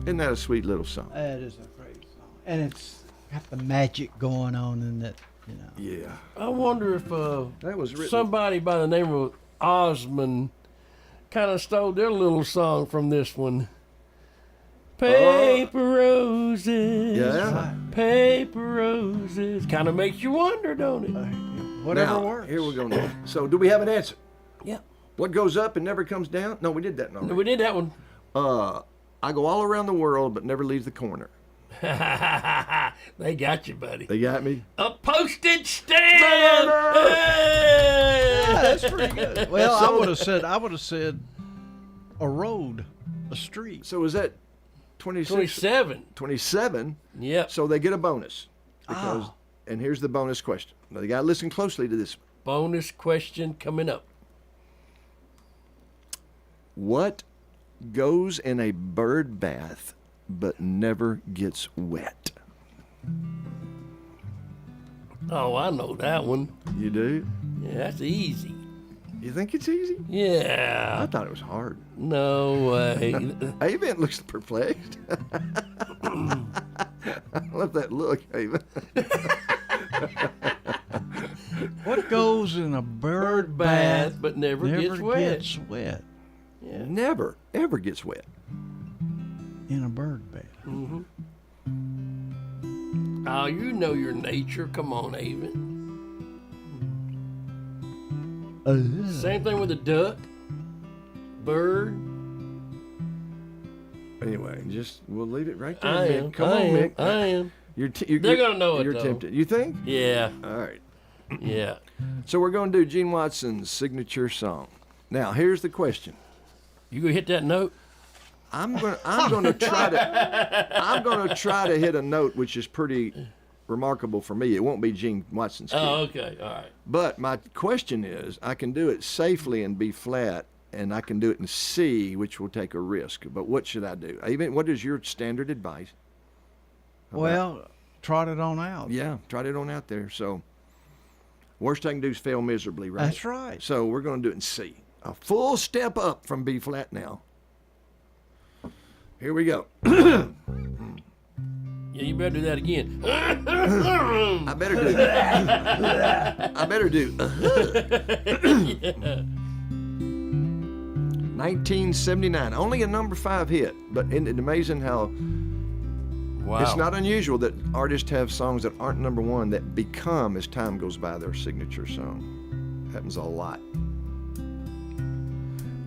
Isn't that a sweet little song? That is a great song, and it's got the magic going on in it. You know. Yeah. I wonder if that was written. Somebody by the name of Osmond kind of stole their little song from this one. Paper roses. Yeah. Paper roses. Kind of makes you wonder, don't it? Whatever Now, works. Here we go now. So, do we have an answer? Yeah. What goes up and never comes down? No, we did that. No, We did that one. I go all around the world, but never leave the corner. They got you, buddy. They got me. A postage stamp. Hey! Yeah, that's pretty good. Well, I would have said a road, a street. So is that 26? 27. 27. Yep. So they get a bonus because, and here's the bonus question. Now they got to listen closely to this. Bonus question coming up. What goes in a bird bath but never gets wet? Oh, I know that one. You do? Yeah, that's easy. You think it's easy? Yeah. I thought it was hard. No way. Avon looks perplexed. I love that look, Avon. What goes in a bird bath but never gets wet? Gets wet. Yeah. Never, ever gets wet. In a bird bath. Mm-hmm. Oh, you know your nature. Come on, Avon. Same thing with a duck, bird. Anyway, we'll leave it right there. I Mick. am. Come I on, am, Mick. I am. You're They're gonna know it, You're though. tempted. You think? Yeah. All right. Yeah. So we're going to do Gene Watson's signature song. Now, here's the question. You gonna hit that note? I'm gonna try to hit a note which is pretty remarkable for me. It won't be Gene Watson's key. Oh, okay. All right. But my question is, I can do it safely in B flat, and I can do it in C, which will take a risk. But what should I do? Even what is your standard advice? Well, trot it on out. Yeah, trot it on out there. So worst I can do is fail miserably, right? That's right. So we're going to do it in C. A full step up from B flat now. Here we go. Yeah, you better do that again. I better do that. I better do. 1979, only a number 5 hit, but isn't it amazing how it's not unusual that artists have songs that aren't number 1 that become, as time goes by, their signature song. Happens a lot.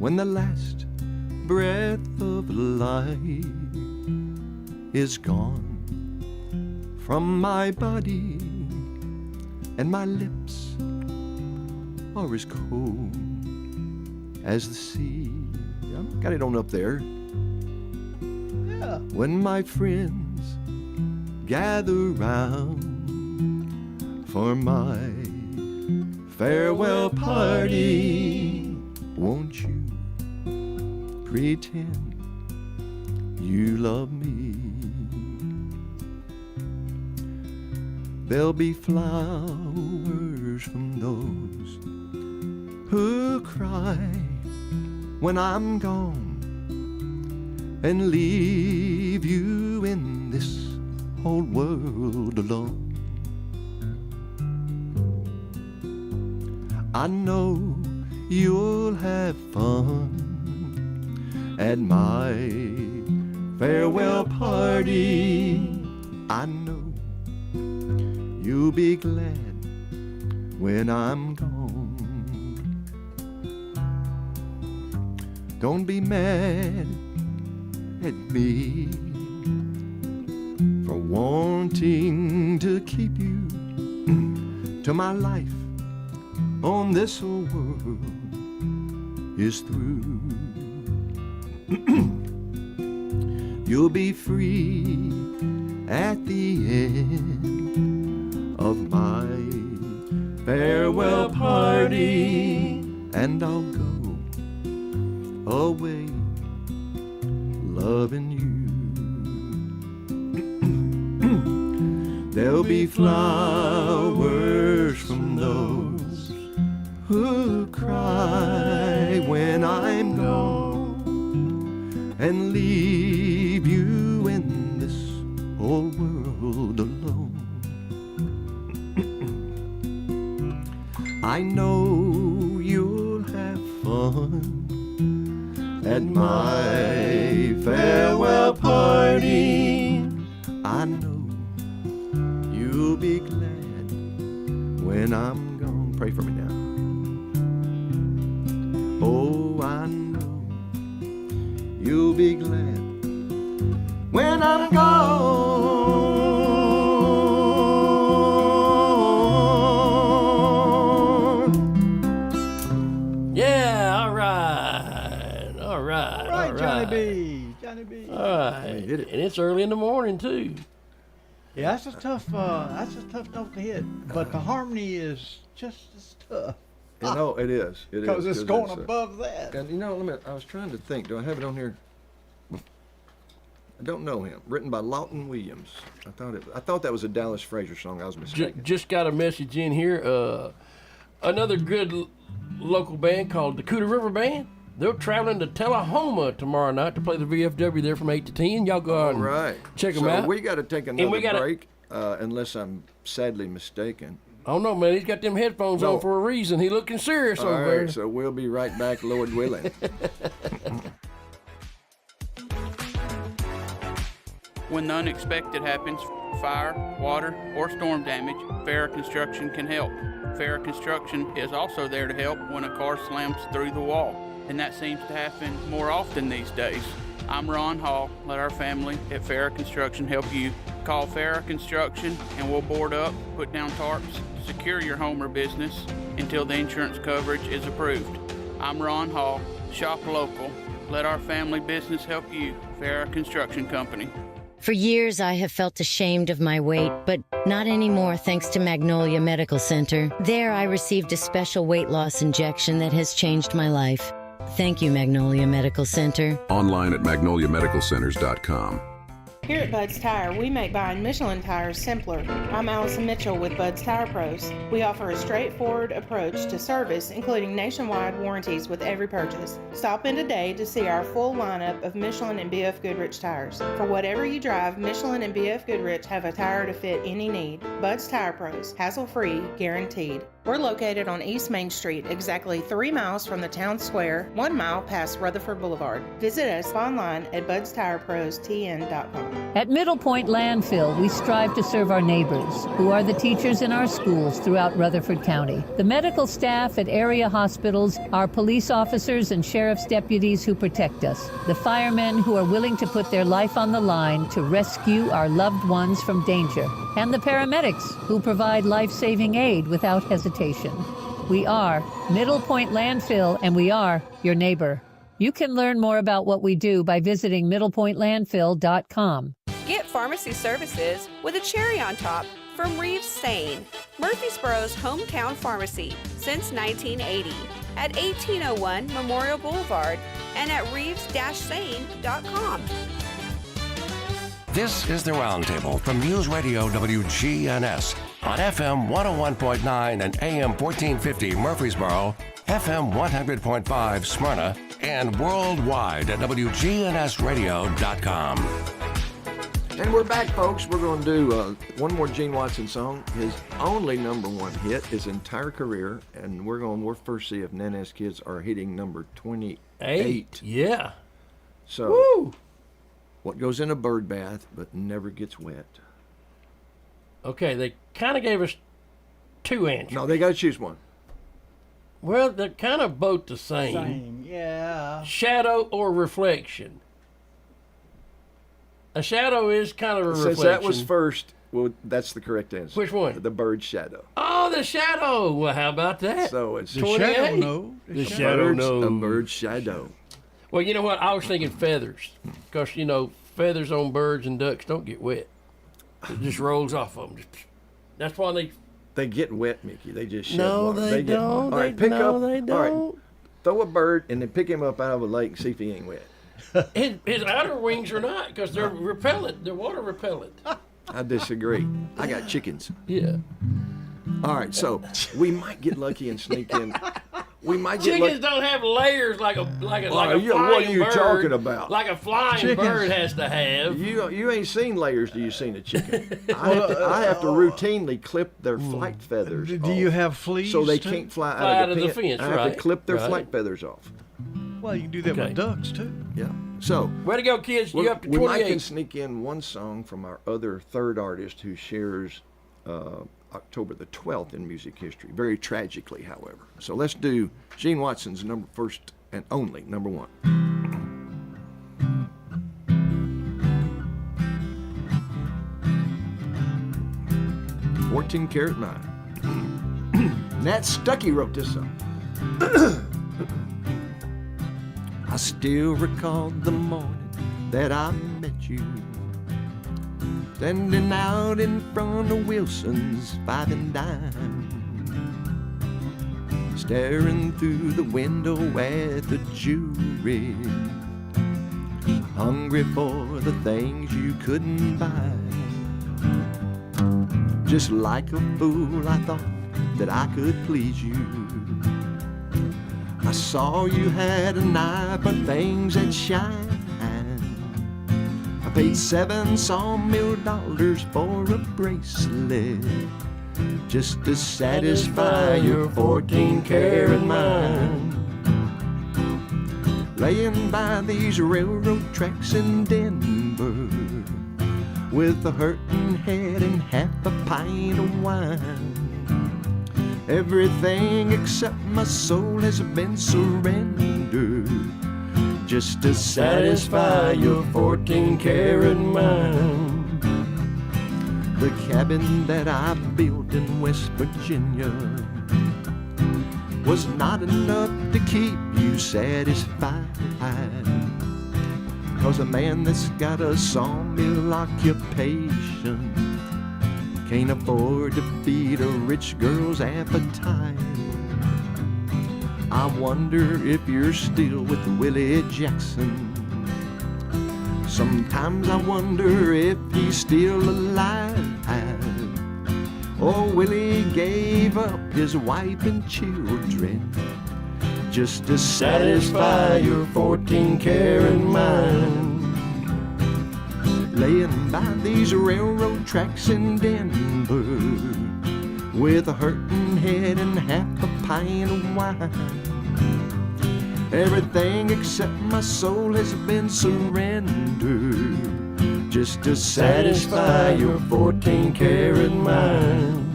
When the last breath of life is gone from my body and my lips are as cold as the sea. I've got it on up there. Yeah. When my friends gather round for my farewell party, won't you pretend you love me? There'll be flowers from those who cry when I'm gone and leave you in this whole world alone. I know you'll have fun at my farewell party. I know you'll be glad when I'm gone. Don't be mad at me for wanting to keep you till my life on this whole world is through. You'll be free at the end of my farewell party, and I'll go away loving you. There'll be flowers from those who cry when I'm gone and leave you in this whole world alone. I know you'll have fun at my farewell party. I know you'll be glad when I'm gone. Pray for me now. Oh, I know you'll be glad when I'm gone. Yeah, all right. All right, Johnny B. Johnny B. All right. And it's early in the morning, too. Yeah, that's a tough note to hit. But the harmony is just as tough. You know, it is. It is. Because it's going above that. And you know, I was trying to think. Do I have it on here? I don't know him. Written by Lawton Williams. I thought that was a Dallas Frazier song. I was mistaken. Just got a message in here. Another good local band called the Dakota River Band. They're traveling to Tullahoma tomorrow night to play the VFW there from 8 to 10. Y'all go out and check them out. We got to take another break, unless I'm sadly mistaken. Oh, no, man. He's got them headphones on for a reason. He looking serious over there. All right, so we'll be right back, Lord willing. When the unexpected happens, fire, water, or storm damage, Farrah Construction can help. Farrah Construction is also there to help when a car slams through the wall, and that seems to happen more often these days. I'm Ron Hall. Let our family at Farrah Construction help you. Call Farrah Construction and we'll board up, put down tarps, secure your home or business until the insurance coverage is approved. I'm Ron Hall. Shop local. Let our family business help you. Farrah Construction Company. For years, I have felt ashamed of my weight, but not anymore thanks to Magnolia Medical Center. There, I received a special weight loss injection that has changed my life. Thank you, Magnolia Medical Center. Online at magnoliamedicalcenters.com. Here at Bud's Tire, we make buying Michelin tires simpler. I'm Allison Mitchell with Bud's Tire Pros. We offer a straightforward approach to service, including nationwide warranties with every purchase. Stop in today to see our full lineup of Michelin and BF Goodrich tires. For whatever you drive, Michelin and BF Goodrich have a tire to fit any need. Bud's Tire Pros, hassle-free, guaranteed. We're located on East Main Street, exactly 3 miles from the town square, 1 mile past Rutherford Boulevard. Visit us online at budstireprostn.com. At Middle Point Landfill, we strive to serve our neighbors, who are the teachers in our schools throughout Rutherford County, the medical staff at area hospitals, our police officers and sheriff's deputies who protect us, the firemen who are willing to put their life on the line to rescue our loved ones from danger, and the paramedics who provide life-saving aid without hesitation. We are Middle Point Landfill, and we are your neighbor. You can learn more about what we do by visiting middlepointlandfill.com. Get pharmacy services with a cherry on top from Reeves Sane, Murfreesboro's hometown pharmacy since 1980 at 1801 Memorial Boulevard and at reeves-sane.com. This is the Roundtable from News Radio WGNS on FM 101.9 and AM 1450 Murfreesboro, FM 100.5 Smyrna, and worldwide at WGNSradio.com. And we're back, folks. We're going to do one more Gene Watson song. His only #1 hit his entire career, and we're first see if Nanez Kids are hitting number 28. Yeah. So, woo! What goes in a bird bath but never gets wet? Okay, they kind of gave us 2 answers. No, they got to choose one. Well, they're kind of both the same. Same, yeah. Shadow or reflection? A shadow is kind of a reflection. Since that was first, well, that's the correct answer. Which one? The bird's shadow. Oh, the shadow. Well, how about that? So it's the shadow, no. The shadow, no. The bird's shadow. Well, you know what? I was thinking feathers. Because, you know, feathers on birds and ducks don't get wet. It just rolls off of them. That's why they get wet, Mickey. They just shed no, water. They don't. All right, they don't. All right, throw a bird and then pick him up out of a lake and see if he ain't wet. His outer wings are not, because they're repellent. They're water repellent. I disagree. I got chickens. Yeah. All right, so we might get lucky and sneak in we might get Chickens don't have layers like a flying what are you bird. talking about? Like a flying bird has to have. You ain't seen layers till you seen a chicken. I have to routinely clip their flight feathers. Do you have fleas? So they too? can't fly out of the fence. I have to clip their flight feathers off. Well, you can do that with ducks too. Yeah. So way to go, kids! You're up to 28. We might can sneak in one song from our other third artist who shares October the 12th in music history. Very tragically, however. So let's do Gene Watson's first and only number 1. 14 Karat Mine. Nat Stuckey wrote this song. I still recall the morning that I met you, standing out in front of Wilson's 5 and dime, staring through the window at the jewelry, hungry for the things you couldn't buy. Just like a fool, I thought that I could please you. I saw you had an eye for things that shine. I paid $7 sawmill for a bracelet just to satisfy your 14-karat mind. Laying by these railroad tracks in Denver with a hurting head and half a pint of wine. Everything except my soul has been surrendered just to satisfy your 14-karat mind. The cabin that I built in West Virginia was not enough to keep you satisfied, 'cause a man that's got a sawmill occupation can't afford to feed a rich girl's appetite. I wonder if you're still with Willie Jackson. Sometimes I wonder if he's still alive. Oh, Willie gave up his wife and children just to satisfy your 14-karat mind. Laying by these railroad tracks in Denver with a hurting head and half a pint of wine. Everything except my soul has been surrendered just to satisfy your 14-karat mind.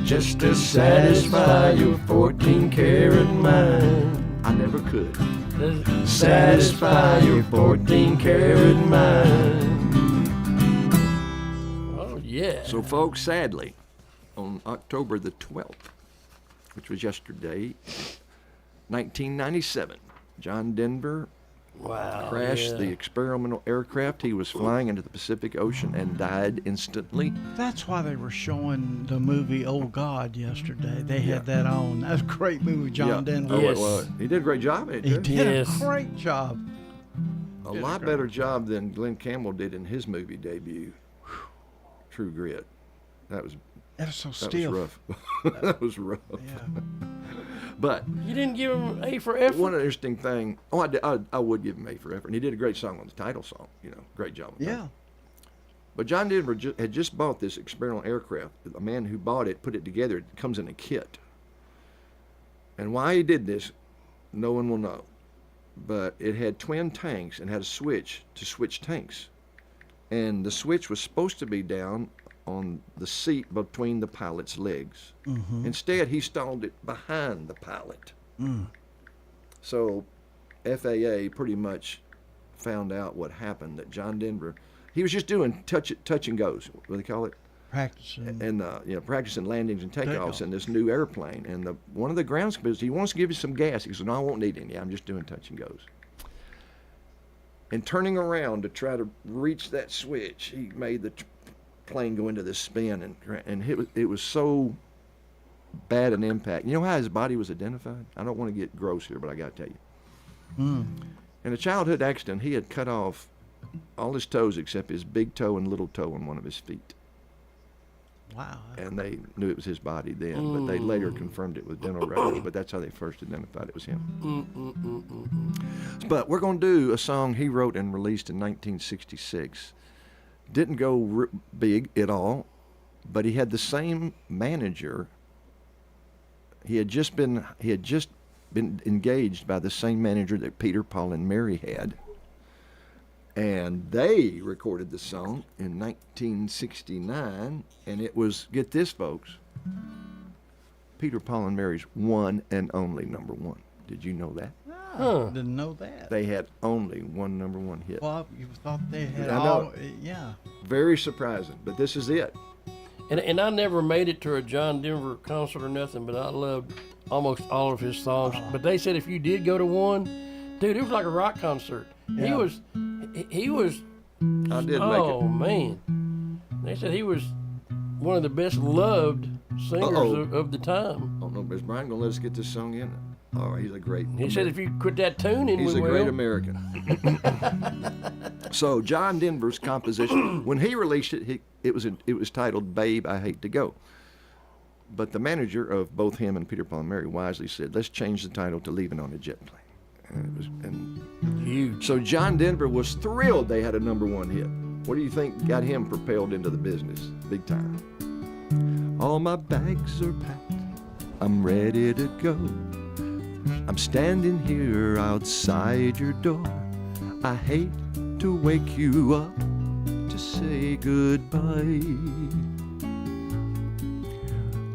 Just to satisfy your 14-karat mind. I never could satisfy your 14-karat mind. Oh, yeah. So, folks, sadly, on October the 12th, which was yesterday, 1997, John Denver crashed the experimental aircraft he was flying into the Pacific Ocean and died instantly. That's why they were showing the movie Oh God yesterday. They had that on. That was a great movie, John Denver. Oh, it was. He did a great job in it, He too. did a great job. A lot better job than Glenn Campbell did in his movie debut, True Grit. That was so that stiff. was rough. That was rough. Yeah. But you didn't give him A for effort. One interesting thing. Oh, I would give him A for effort. And he did a great song on the title song. Great job. Yeah. But John Denver had just bought this experimental aircraft. A man who bought it put it together. It comes in a kit. And why he did this, no one will know. But it had twin tanks and had a switch to switch tanks. And the switch was supposed to be down on the seat between the pilot's legs. Mm-hmm. Instead, he stalled it behind the pilot. So FAA pretty much found out what happened, that John Denver, he was just doing touch and goes, what do they call it? Practicing. And practicing landings and takeoffs in this new airplane. And one of the ground supervisors, he wants to give you some gas. He says, no, I won't need any. I'm just doing touch and goes. And turning around to try to reach that switch, he made the plane go into this spin, and it was so bad an impact. You know how his body was identified? I don't want to get gross here, but I got to tell you. In a childhood accident, he had cut off all his toes except his big toe and little toe on one of his feet. Wow. And they knew it was his body then, but they later confirmed it with dental records, but that's how they first identified it was him. But we're going to do a song he wrote and released in 1966. Didn't go big at all, but he had the same manager. He had just been engaged by the same manager that Peter, Paul, and Mary had. And they recorded the song in 1969, and it was, get this, folks, Peter, Paul, and Mary's one and only number one. Did you know that? Didn't know that. They had only one number one hit. Well, you thought they had I know. all, yeah. Very surprising, but this is it. And I never made it to a John Denver concert or nothing, but I loved almost all of his songs. But they said if you did go to one, dude, it was like a rock concert. Yeah. He was. I did oh make it. Man, they said he was one of the best loved singers of the time. I don't know, is Brian gonna let us get this song in? Oh, he's a great. He said if you put that tune in, he's we a will. great American. So John Denver's composition, when he released it, it was titled "Babe, I Hate to Go." But the manager of both him and Peter, Paul, and Mary wisely said, "Let's change the title to Leaving on a Jet Plane." And it was huge. So John Denver was thrilled they had a number one hit. What do you think got him propelled into the business big time? All my bags are packed, I'm ready to go. I'm standing here outside your door. I hate to wake you up to say goodbye,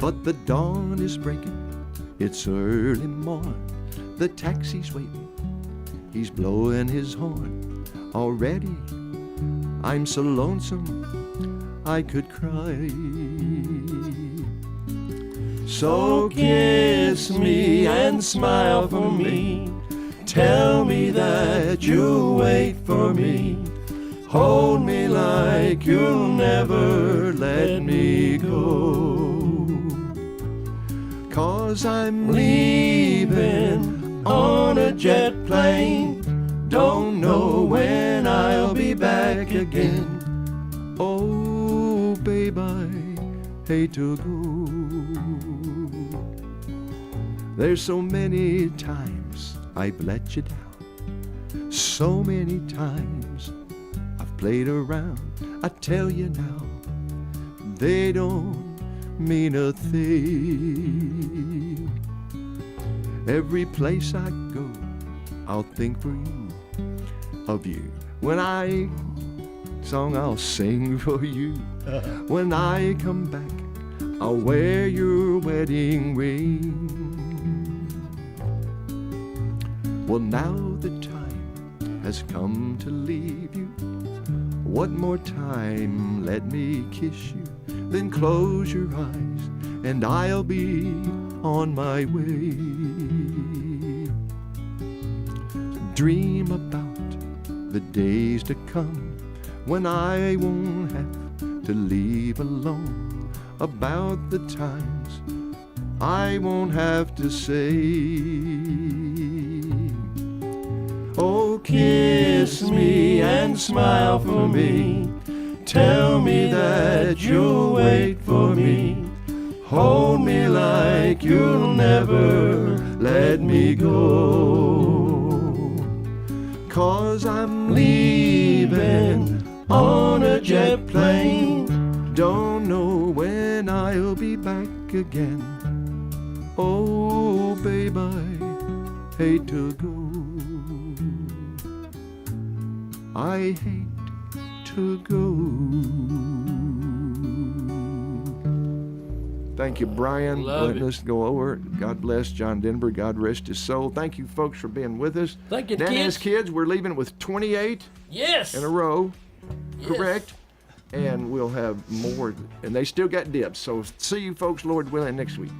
but the dawn is breaking, it's early morn. The taxi's waiting, he's blowing his horn. Already, I'm so lonesome, I could cry. So kiss me and smile for me. Tell me that you'll wait for me. Hold me like you'll never let me go. 'Cause I'm leaving on a jet plane. Don't know when I'll be back again. Oh, babe, I hate to go. There's so many times I've let you down. So many times I've played around. I tell you now, they don't mean a thing. Every place I go, I'll think for you, of you. When I song, I'll sing for you. When I come back, I'll wear your wedding ring. Well, now the time has come to leave you. One more time, let me kiss you. Then close your eyes, and I'll be on my way. Dream about the days to come when I won't have to leave alone. About the times I won't have to say. Oh, kiss me and smile for me. Tell me that you'll wait for me. Hold me like you'll never let me go. 'Cause I'm leaving on a jet plane. Don't know when I'll be back again. Oh, babe, I hate to go. I hate to go. Thank you, Brian. Letting us go over. God bless John Denver. God rest his soul. Thank you, folks, for being with us. Thank you, Nana's kids. kids, we're leaving with 28 Yes. in a row. Yes. Correct? And we'll have more. And they still got dibs. So see you folks, Lord willing, next week.